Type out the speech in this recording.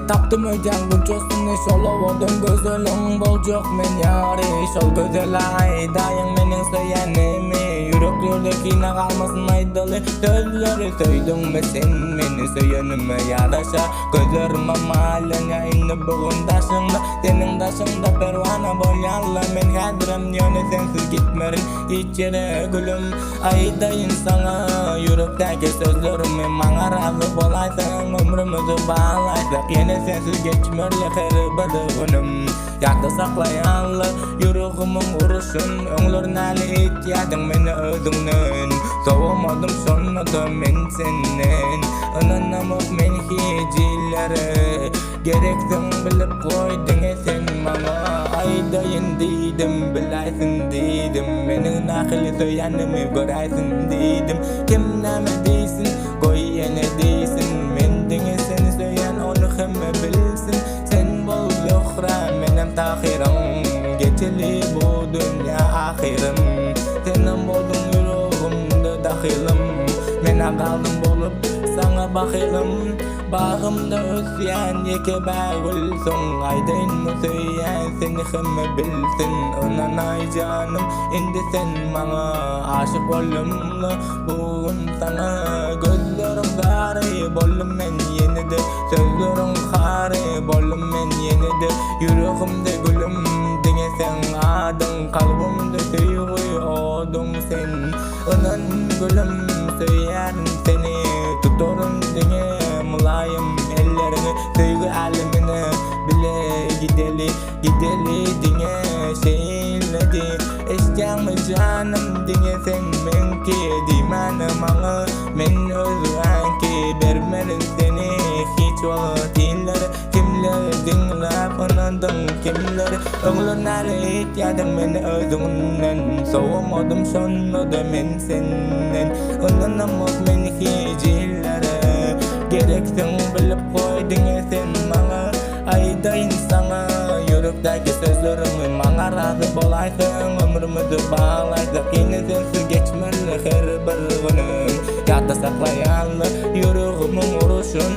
Taptım öden bunçosunu şolovudum gözölüm bolcuk men yari şol gözel aydayın menin söyenimi yüreklerdekine kalmasın aydalı sözleri söydün mü sen meni söyenime yaraşa gözlerime malen yayını bugün taşında senin taşında pervana bolyalla men kadrem yöne sensiz gitmerin hiç yere gülüm aydayın sana yürekteki sözlerimi mana razı bolaysın ömrümüzü bağlaysak yine sensiz geçmerli her bir günüm yakta saklayanlı yüreğimin vuruşun öңlerin ali ihtiyacın meni özünden soğumadım sonra da men senden ananamok men hicilere gereksin bilip koydun sen bana aydayın dedim bilaysin dedim menin akıllı söyyanımı göraysin dedim kim neme deysin koyene deysin mendine seni söyyan onu hemme bilsin sen bol yuhra menem tahirim geçeli bu dünya ahirim senin boldun yüreğimde dahilim mena kaldım bolup sana bakıyorum bağımda özleyen yeke bağılsın aydın mı söyleyen seni hemme bilsin onan ay canım indi sen bana aşık olumlu bugün sana gözlerim gari bolum men yenide sözlerim gari bolum men yenide yüreğimde gülüm dine sen adın kalbimde sevgi odun sen onan gülüm söyleyen seni tuturum dine mulayim ellerini sevgi alemine bile gideli dine şeyledi eşken mi canım dine sen men ki dimana mana men özüven ki bermerin seni hiç vakitleri kimleri dinlep anandın kimleri öңlerin ali ihtiyacın meni özünden soğumadım sonra da men senden ananamok meni hicillere gereksin bilip koydun sen bana aydayın sana yürekteki sözlerimi bana razı bolaysın ömrümüzü bağlaysak yine sensiz geçmeli her bir günüm yakta saklayanlı yüreğimin vuruşun